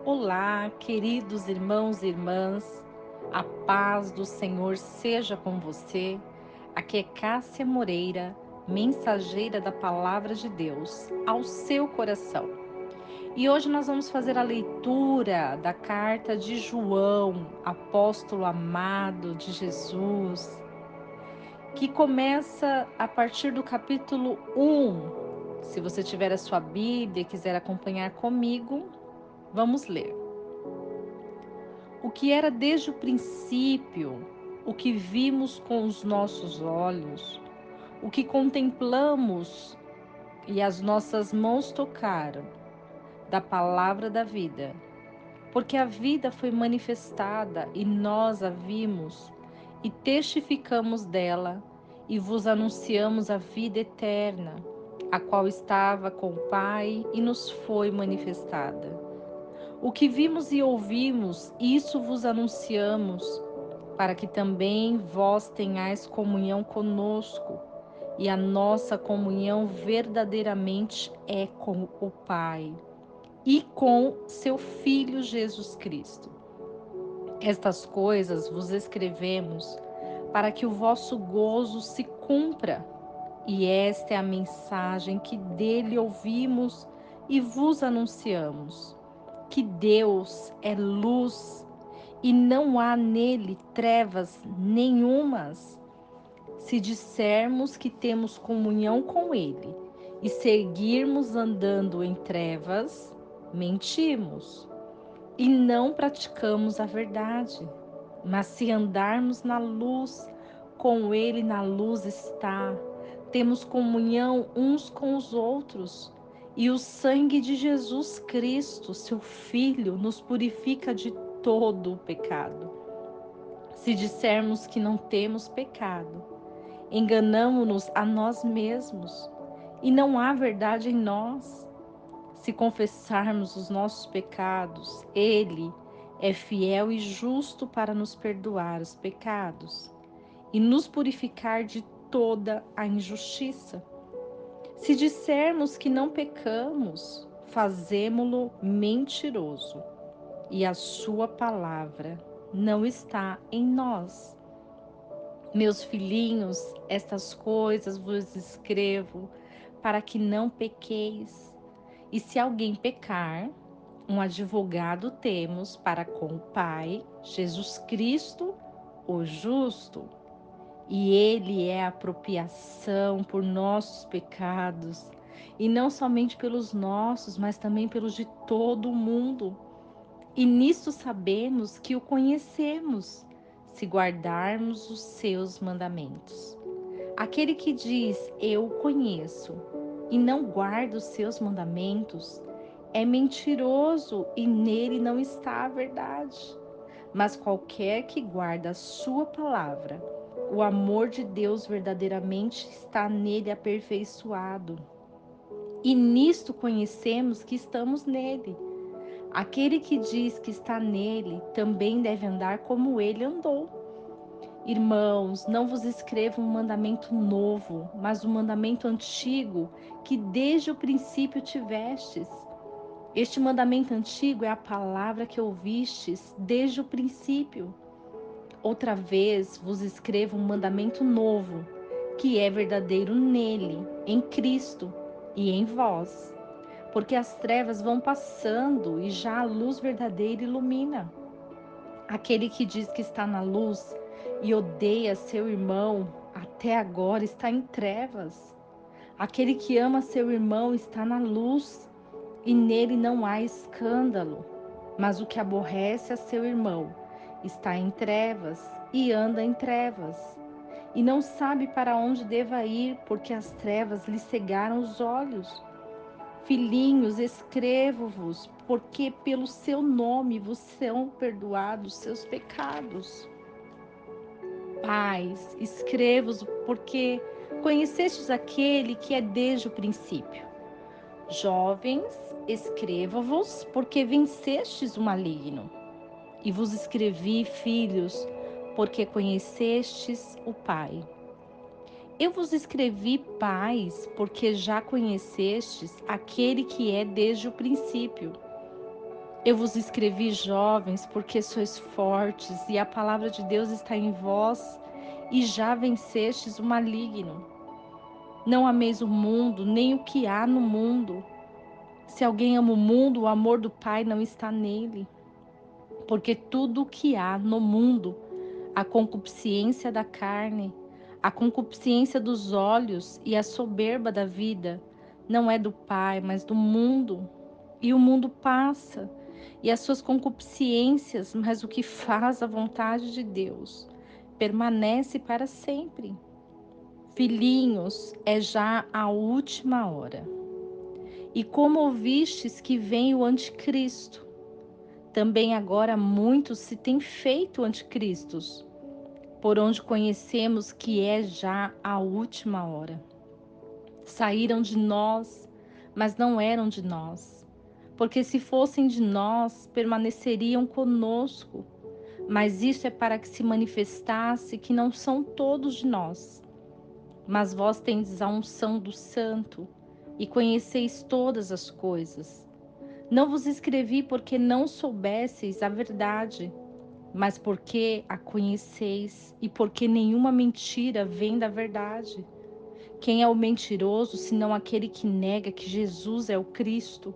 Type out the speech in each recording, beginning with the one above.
Olá, queridos irmãos e irmãs, a paz do Senhor seja com você. Aqui é Cássia Moreira, mensageira da Palavra de Deus ao seu coração. E hoje nós vamos fazer a leitura da carta de João, apóstolo amado de Jesus, que começa a partir do capítulo 1. Se você tiver a sua Bíblia e quiser acompanhar comigo, vamos ler. O que era desde o princípio, o que vimos com os nossos olhos, o que contemplamos e as nossas mãos tocaram, da palavra da vida. Porque a vida foi manifestada e nós a vimos e testificamos dela e vos anunciamos a vida eterna, a qual estava com o Pai e nos foi manifestada. O que vimos e ouvimos, isso vos anunciamos, para que também vós tenhais comunhão conosco, e a nossa comunhão verdadeiramente é com o Pai e com seu Filho Jesus Cristo. Estas coisas vos escrevemos para que o vosso gozo se cumpra, e esta é a mensagem que dele ouvimos e vos anunciamos, que Deus é luz e não há nele trevas nenhumas. Se dissermos que temos comunhão com ele e seguirmos andando em trevas, mentimos e não praticamos a verdade. Mas se andarmos na luz, com ele na luz está, temos comunhão uns com os outros, e o sangue de Jesus Cristo, seu Filho, nos purifica de todo o pecado. Se dissermos que não temos pecado, enganamo-nos a nós mesmos, e não há verdade em nós. Se confessarmos os nossos pecados, Ele é fiel e justo para nos perdoar os pecados e nos purificar de toda a injustiça. Se dissermos que não pecamos, fazemo-lo mentiroso, e a sua palavra não está em nós. Meus filhinhos, estas coisas vos escrevo para que não pequeis. E se alguém pecar, um advogado temos para com o Pai, Jesus Cristo, o justo. E ele é a propiciação por nossos pecados, e não somente pelos nossos, mas também pelos de todo o mundo. E nisto sabemos que o conhecemos, se guardarmos os seus mandamentos. Aquele que diz, eu o conheço, e não guarda os seus mandamentos, é mentiroso e nele não está a verdade. Mas qualquer que guarda a sua palavra, o amor de Deus verdadeiramente está nele aperfeiçoado. E nisto conhecemos que estamos nele. Aquele que diz que está nele também deve andar como ele andou. Irmãos, não vos escrevo um mandamento novo, mas um mandamento antigo que desde o princípio tivestes. Este mandamento antigo é a palavra que ouvistes desde o princípio. Outra vez vos escrevo um mandamento novo, que é verdadeiro nele, em Cristo e em vós. Porque as trevas vão passando e já a luz verdadeira ilumina. Aquele que diz que está na luz e odeia seu irmão, até agora está em trevas. Aquele que ama seu irmão está na luz e nele não há escândalo. Mas o que aborrece a seu irmão está em trevas e anda em trevas. E não sabe para onde deva ir, porque as trevas lhe cegaram os olhos. Filhinhos, escrevo-vos, porque pelo seu nome vos são perdoados seus pecados. Pais, escrevo-vos, porque conhecestes aquele que é desde o princípio. Jovens, escrevo-vos, porque vencestes o maligno. E vos escrevi, filhos, porque conhecestes o Pai. Eu vos escrevi, pais, porque já conhecestes aquele que é desde o princípio. Eu vos escrevi, jovens, porque sois fortes e a palavra de Deus está em vós e já vencestes o maligno. Não ameis o mundo, nem o que há no mundo. Se alguém ama o mundo, o amor do Pai não está nele. Porque tudo o que há no mundo, a concupiscência da carne, a concupiscência dos olhos e a soberba da vida, não é do Pai, mas do mundo. E o mundo passa, e as suas concupiscências, mas o que faz a vontade de Deus permanece para sempre. Filhinhos, é já a última hora. E como ouvistes que vem o anticristo, também agora muitos se têm feito anticristos, por onde conhecemos que é já a última hora. Saíram de nós, mas não eram de nós, porque se fossem de nós, permaneceriam conosco. Mas isso é para que se manifestasse que não são todos de nós. Mas vós tendes a unção do Santo e conheceis todas as coisas. Não vos escrevi porque não soubesseis a verdade, mas porque a conheceis e porque nenhuma mentira vem da verdade. Quem é o mentiroso, senão aquele que nega que Jesus é o Cristo?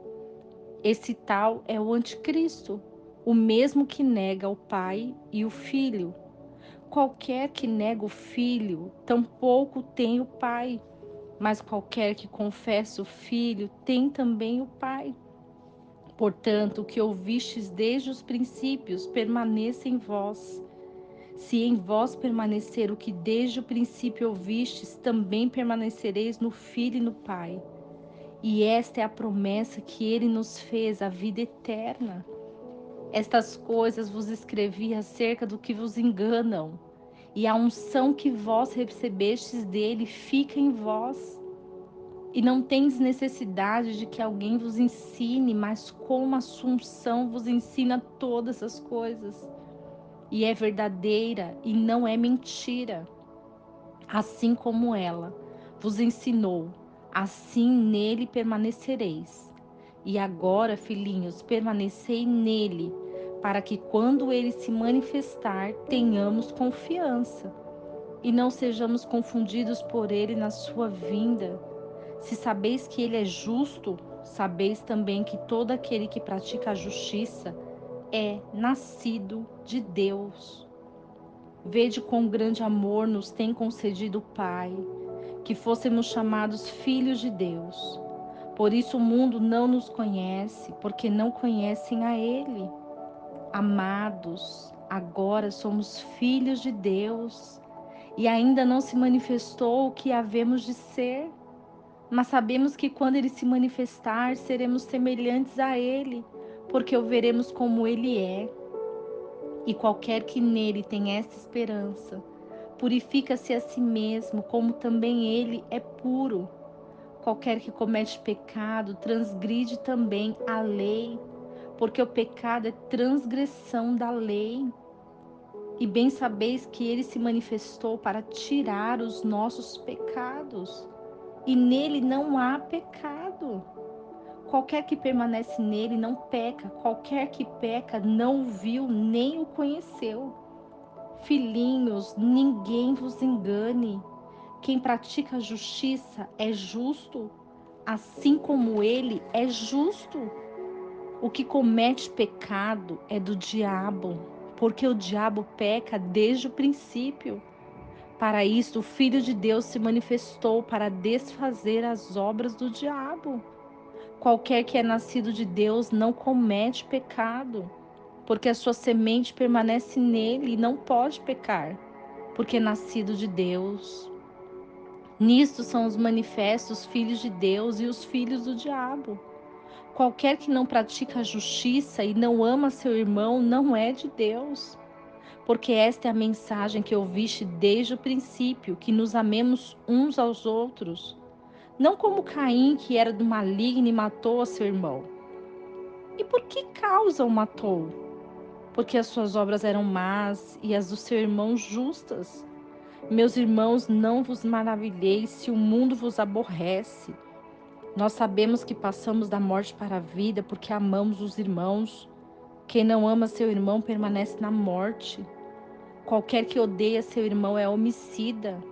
Esse tal é o anticristo, o mesmo que nega o Pai e o Filho. Qualquer que nega o Filho, tampouco tem o Pai, mas qualquer que confessa o Filho, tem também o Pai. Portanto, o que ouvistes desde os princípios permaneça em vós. Se em vós permanecer o que desde o princípio ouvistes, também permanecereis no Filho e no Pai. E esta é a promessa que ele nos fez, a vida eterna. Estas coisas vos escrevi acerca do que vos enganam, e a unção que vós recebestes dele fica em vós. E não tendes necessidade de que alguém vos ensine, mas como a sua unção vos ensina todas as coisas. E é verdadeira e não é mentira. Assim como ela vos ensinou, assim nele permanecereis. E agora, filhinhos, permanecei nele, para que quando ele se manifestar, tenhamos confiança e não sejamos confundidos por ele na sua vinda. Se sabeis que ele é justo, sabeis também que todo aquele que pratica a justiça é nascido de Deus. Vede quão grande amor nos tem concedido o Pai, que fôssemos chamados filhos de Deus. Por isso o mundo não nos conhece, porque não conhecem a Ele. Amados, agora somos filhos de Deus, e ainda não se manifestou o que havemos de ser, mas sabemos que quando Ele se manifestar, seremos semelhantes a Ele, porque o veremos como Ele é. E qualquer que nele tem essa esperança, purifica-se a si mesmo, como também ele é puro. Qualquer que comete pecado, transgride também a lei, porque o pecado é transgressão da lei. E bem sabeis que ele se manifestou para tirar os nossos pecados, e nele não há pecado. Qualquer que permanece nele não peca, qualquer que peca não o viu nem o conheceu. Filhinhos, ninguém vos engane. Quem pratica a justiça é justo, assim como ele é justo. O que comete pecado é do diabo, porque o diabo peca desde o princípio. Para isso, o Filho de Deus se manifestou para desfazer as obras do diabo. Qualquer que é nascido de Deus não comete pecado, porque a sua semente permanece nele e não pode pecar, porque é nascido de Deus. Nisto são os manifestos filhos de Deus e os filhos do diabo. Qualquer que não pratica a justiça e não ama seu irmão não é de Deus. Porque esta é a mensagem que ouviste desde o princípio, que nos amemos uns aos outros. Não como Caim, que era do maligno e matou a seu irmão. E por que causa o matou? Porque as suas obras eram más e as do seu irmão justas. Meus irmãos, não vos maravilheis se o mundo vos aborrece. Nós sabemos que passamos da morte para a vida porque amamos os irmãos. Quem não ama seu irmão permanece na morte. Qualquer que odeia seu irmão é homicida.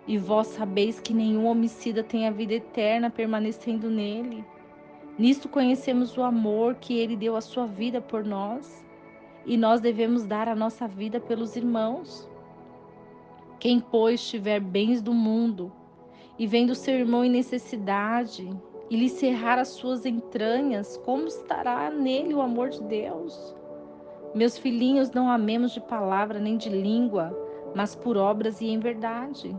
E vós sabeis que nenhum homicida tem a vida eterna permanecendo nele. Nisto conhecemos o amor que ele deu a sua vida por nós. E nós devemos dar a nossa vida pelos irmãos. Quem, pois, tiver bens do mundo e vendo seu irmão em necessidade e lhe cerrar as suas entranhas, como estará nele o amor de Deus? Meus filhinhos, não amemos de palavra nem de língua, mas por obras e em verdade.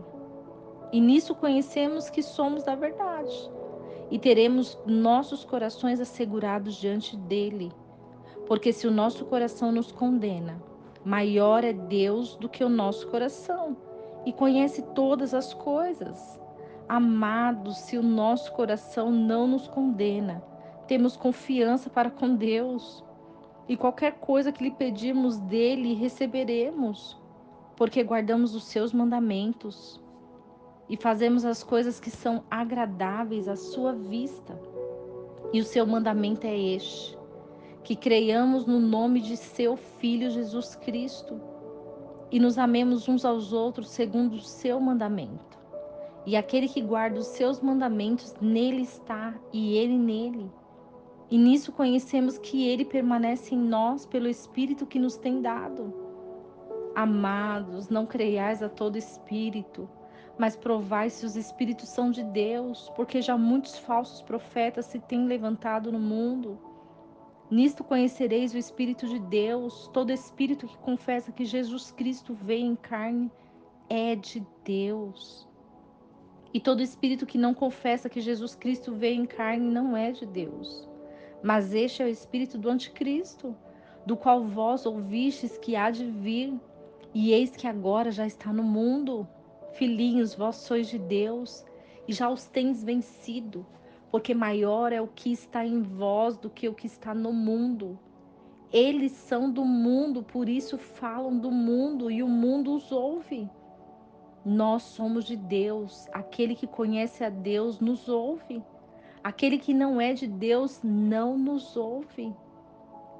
E nisso conhecemos que somos da verdade, e teremos nossos corações assegurados diante dele. Porque se o nosso coração nos condena, maior é Deus do que o nosso coração, e conhece todas as coisas. Amados, se o nosso coração não nos condena, temos confiança para com Deus, e qualquer coisa que lhe pedirmos dele, receberemos, porque guardamos os seus mandamentos e fazemos as coisas que são agradáveis à sua vista. E o seu mandamento é este: que creiamos no nome de seu Filho Jesus Cristo e nos amemos uns aos outros segundo o seu mandamento. E aquele que guarda os seus mandamentos, nele está e ele nele. E nisso conhecemos que ele permanece em nós pelo Espírito que nos tem dado. Amados, não creiais a todo espírito, mas provai se os espíritos são de Deus, porque já muitos falsos profetas se têm levantado no mundo. Nisto conhecereis o Espírito de Deus. Todo espírito que confessa que Jesus Cristo veio em carne é de Deus. E todo espírito que não confessa que Jesus Cristo veio em carne não é de Deus. Mas este é o espírito do anticristo, do qual vós ouvistes que há de vir, e eis que agora já está no mundo. Filhinhos, vós sois de Deus, e já os tendes vencido, porque maior é o que está em vós do que o que está no mundo. Eles são do mundo, por isso falam do mundo, e o mundo os ouve. Nós somos de Deus. Aquele que conhece a Deus nos ouve. Aquele que não é de Deus não nos ouve.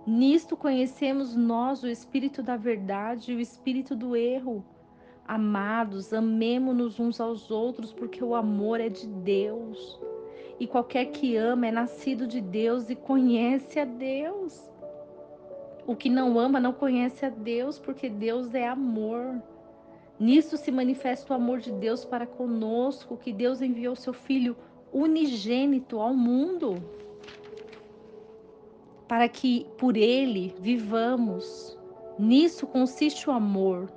Nisto conhecemos nós o espírito da verdade e o espírito do erro. Amados, amemo-nos uns aos outros, porque o amor é de Deus. E qualquer que ama é nascido de Deus e conhece a Deus. O que não ama não conhece a Deus, porque Deus é amor. Nisso se manifesta o amor de Deus para conosco, que Deus enviou seu Filho unigênito ao mundo, para que por ele vivamos. Nisso consiste o amor,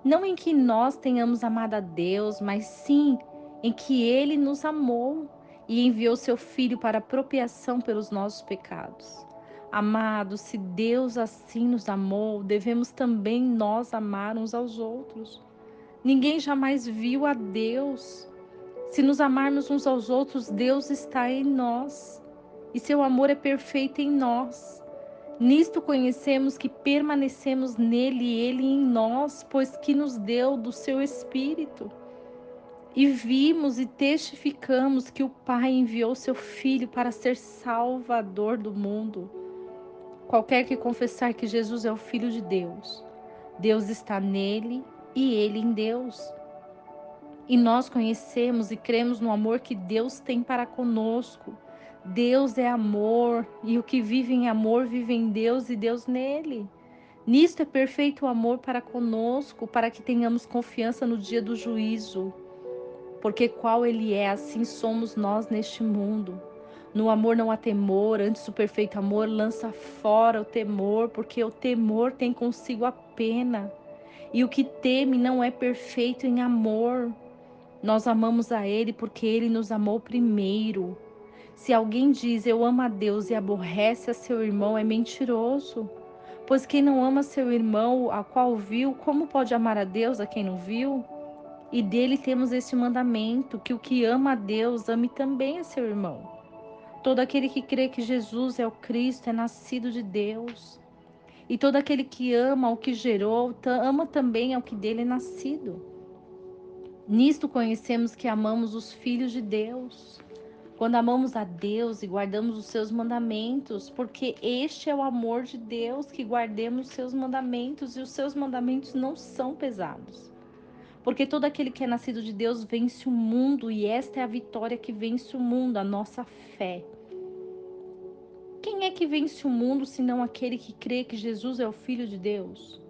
não em que nós tenhamos amado a Deus, mas sim em que ele nos amou e enviou seu Filho para apropiação pelos nossos pecados. Amados, se Deus assim nos amou, devemos também nós amar uns aos outros. Ninguém jamais viu a Deus. Se nos amarmos uns aos outros, Deus está em nós e seu amor é perfeito em nós. Nisto conhecemos que permanecemos nele e ele em nós, pois que nos deu do seu Espírito. E vimos e testificamos que o Pai enviou seu Filho para ser Salvador do mundo. Qualquer que confessar que Jesus é o Filho de Deus, Deus está nele e ele em Deus. E nós conhecemos e cremos no amor que Deus tem para conosco. Deus é amor, e o que vive em amor vive em Deus e Deus nele. Nisto é perfeito o amor para conosco, para que tenhamos confiança no dia do juízo. Porque qual ele é, assim somos nós neste mundo. No amor não há temor, antes o perfeito amor lança fora o temor, porque o temor tem consigo a pena. E o que teme não é perfeito em amor. Nós amamos a Ele porque Ele nos amou primeiro. Se alguém diz eu amo a Deus e aborrece a seu irmão, é mentiroso. Pois quem não ama seu irmão, a qual viu, como pode amar a Deus a quem não viu? E dele temos este mandamento, que o que ama a Deus, ame também a seu irmão. Todo aquele que crê que Jesus é o Cristo é nascido de Deus. E todo aquele que ama o que gerou, ama também ao que dele é nascido. Nisto conhecemos que amamos os filhos de Deus, quando amamos a Deus e guardamos os seus mandamentos, porque este é o amor de Deus, que guardemos os seus mandamentos, e os seus mandamentos não são pesados. Porque todo aquele que é nascido de Deus vence o mundo, e esta é a vitória que vence o mundo, a nossa fé. Quem é que vence o mundo, senão aquele que crê que Jesus é o Filho de Deus?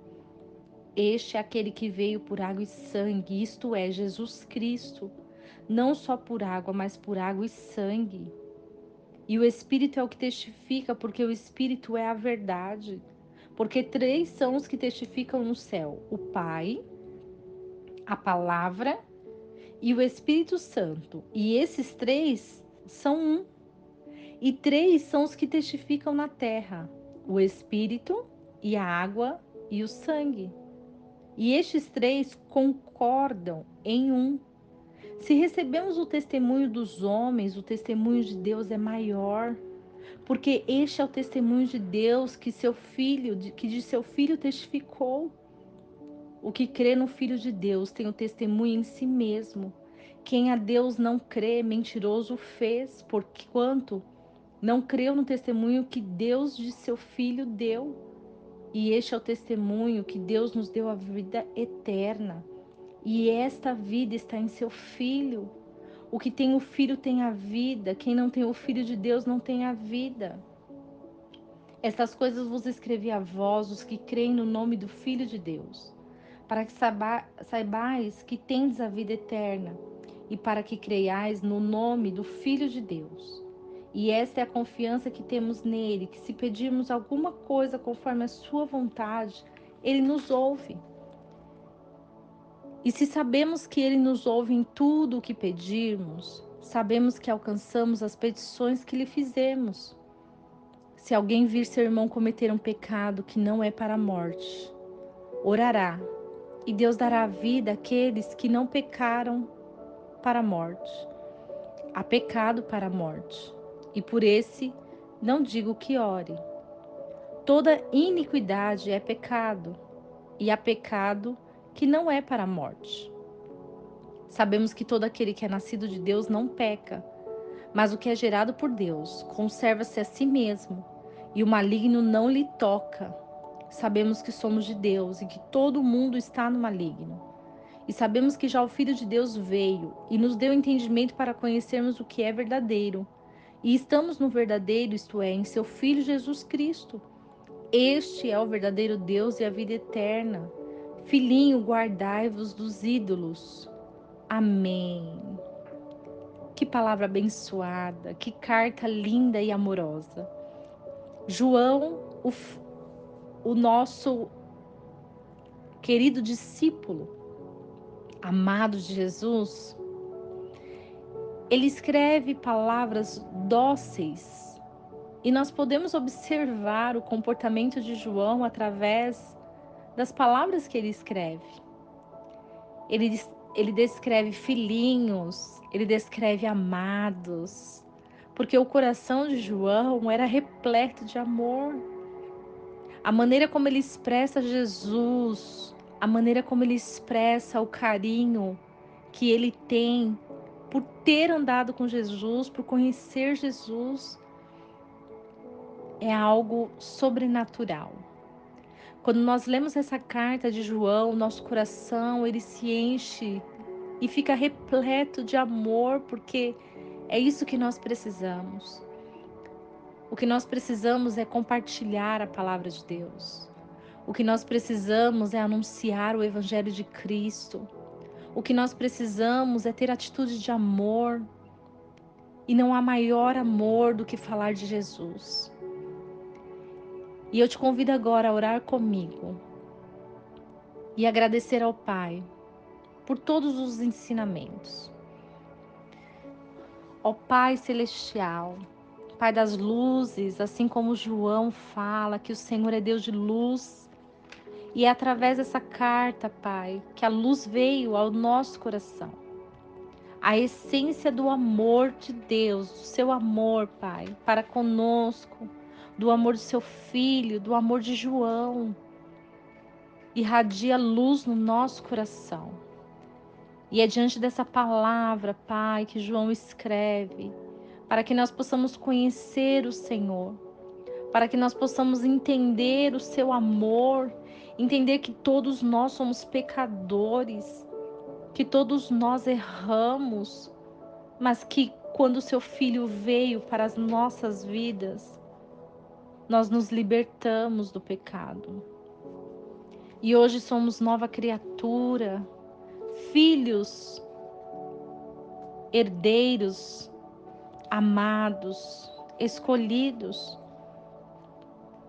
Este é aquele que veio por água e sangue, isto é, Jesus Cristo. Não só por água, mas por água e sangue. E o Espírito é o que testifica, porque o Espírito é a verdade. Porque três são os que testificam no céu: o Pai, a Palavra e o Espírito Santo. E esses três são um. E três são os que testificam na terra: o Espírito e a água e o sangue. E estes três concordam em um. Se recebemos o testemunho dos homens, o testemunho de Deus é maior, porque este é o testemunho de Deus que de seu filho testificou. O que crê no Filho de Deus tem o testemunho em si mesmo. Quem a Deus não crê, mentiroso fez, porquanto não creu no testemunho que Deus de seu Filho deu. E este é o testemunho que Deus nos deu, a vida eterna. E esta vida está em seu Filho. O que tem o Filho tem a vida. Quem não tem o Filho de Deus não tem a vida. Estas coisas vos escrevi a vós, os que creem no nome do Filho de Deus, para que saibais que tendes a vida eterna, e para que creiais no nome do Filho de Deus. E esta é a confiança que temos nele, que se pedirmos alguma coisa conforme a sua vontade, ele nos ouve. E se sabemos que ele nos ouve em tudo o que pedirmos, sabemos que alcançamos as petições que lhe fizemos. Se alguém vir seu irmão cometer um pecado que não é para a morte, orará, e Deus dará a vida àqueles que não pecaram para a morte. Há pecado para a morte, e por esse não digo que ore. Toda iniquidade é pecado, e há pecado que não é para a morte. Sabemos que todo aquele que é nascido de Deus não peca, mas o que é gerado por Deus conserva-se a si mesmo, e o maligno não lhe toca. Sabemos que somos de Deus e que todo mundo está no maligno. E sabemos que já o Filho de Deus veio e nos deu entendimento para conhecermos o que é verdadeiro. E estamos no verdadeiro, isto é, em seu Filho Jesus Cristo. Este é o verdadeiro Deus e a vida eterna. Filhinho, guardai-vos dos ídolos. Amém. Que palavra abençoada, que carta linda e amorosa. João, o nosso querido discípulo, amado de Jesus, ele escreve palavras dóceis e nós podemos observar o comportamento de João através das palavras que ele escreve. Ele descreve filhinhos, ele descreve amados, porque o coração de João era repleto de amor. A maneira como ele expressa Jesus, a maneira como ele expressa o carinho que ele tem por ter andado com Jesus, por conhecer Jesus, é algo sobrenatural. Quando nós lemos essa carta de João, nosso coração ele se enche e fica repleto de amor, porque é isso que nós precisamos. O que nós precisamos é compartilhar a palavra de Deus. O que nós precisamos é anunciar o Evangelho de Cristo. O que nós precisamos é ter atitude de amor. E não há maior amor do que falar de Jesus. E eu te convido agora a orar comigo e agradecer ao Pai por todos os ensinamentos. Ó Pai Celestial, Pai das luzes, assim como João fala que o Senhor é Deus de luz, e é através dessa carta, Pai, que a luz veio ao nosso coração. A essência do amor de Deus, do seu amor, Pai, para conosco, do amor do seu filho, do amor de João, irradia luz no nosso coração. E é diante dessa palavra, Pai, que João escreve, para que nós possamos conhecer o Senhor, para que nós possamos entender o seu amor, entender que todos nós somos pecadores, que todos nós erramos, mas que quando o seu Filho veio para as nossas vidas, nós nos libertamos do pecado. E hoje somos nova criatura, filhos, herdeiros, amados, escolhidos.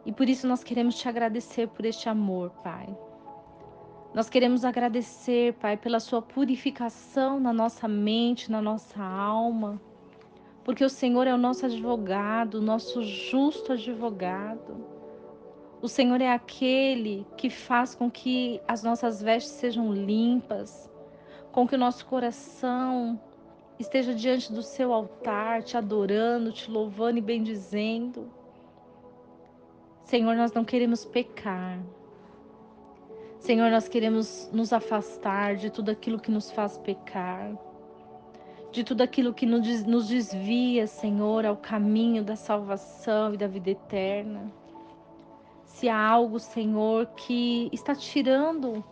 E por isso nós queremos te agradecer por este amor, Pai. Nós queremos agradecer, Pai, pela sua purificação na nossa mente, na nossa alma, porque o Senhor é o nosso advogado, o nosso justo advogado. O Senhor é aquele que faz com que as nossas vestes sejam limpas, com que o nosso coração esteja diante do seu altar, te adorando, te louvando e bendizendo. Senhor, nós não queremos pecar. Senhor, nós queremos nos afastar de tudo aquilo que nos faz pecar, de tudo aquilo que nos desvia, Senhor, ao caminho da salvação e da vida eterna. Se há algo, Senhor, que está tirando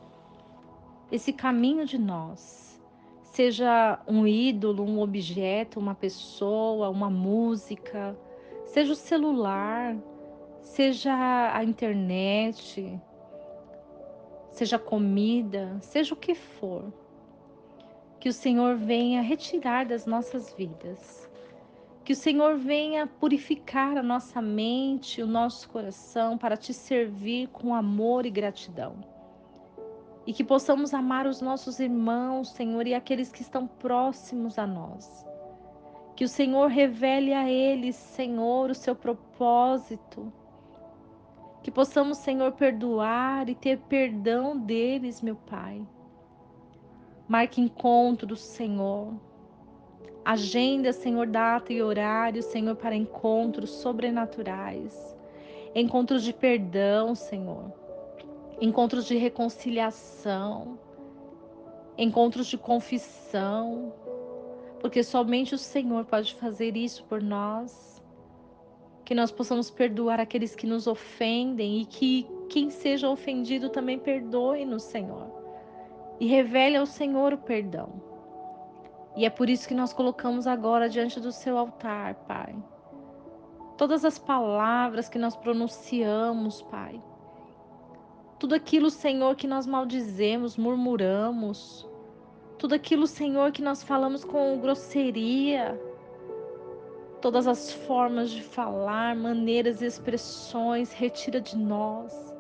esse caminho de nós, seja um ídolo, um objeto, uma pessoa, uma música, seja o celular, seja a internet, seja a comida, seja o que for, que o Senhor venha retirar das nossas vidas, que o Senhor venha purificar a nossa mente, o nosso coração para te servir com amor e gratidão. E que possamos amar os nossos irmãos, Senhor, e aqueles que estão próximos a nós. Que o Senhor revele a eles, Senhor, o seu propósito. Que possamos, Senhor, perdoar e ter perdão deles, meu Pai. Marque encontros, Senhor. Agenda, Senhor, data e horário, Senhor, para encontros sobrenaturais. Encontros de perdão, Senhor. Encontros de reconciliação. Encontros de confissão. Porque somente o Senhor pode fazer isso por nós. Que nós possamos perdoar aqueles que nos ofendem e que quem seja ofendido também perdoe-nos, Senhor. E revele ao Senhor o perdão. E é por isso que nós colocamos agora diante do seu altar, Pai. Todas as palavras que nós pronunciamos, Pai. Tudo aquilo, Senhor, que nós maldizemos, murmuramos. Tudo aquilo, Senhor, que nós falamos com grosseria. Todas as formas de falar, maneiras e expressões, retira de nós.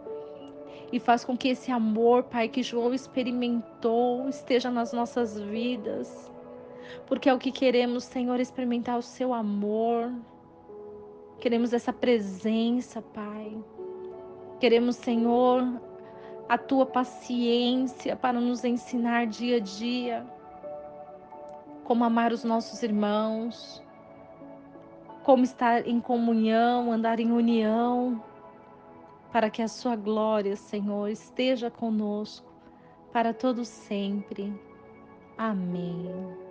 E faz com que esse amor, Pai, que João experimentou, esteja nas nossas vidas. Porque é o que queremos, Senhor, experimentar o seu amor. Queremos essa presença, Pai. Queremos, Senhor, a tua paciência para nos ensinar dia a dia como amar os nossos irmãos, como estar em comunhão, andar em união, para que a sua glória, Senhor, esteja conosco para todo sempre. Amém.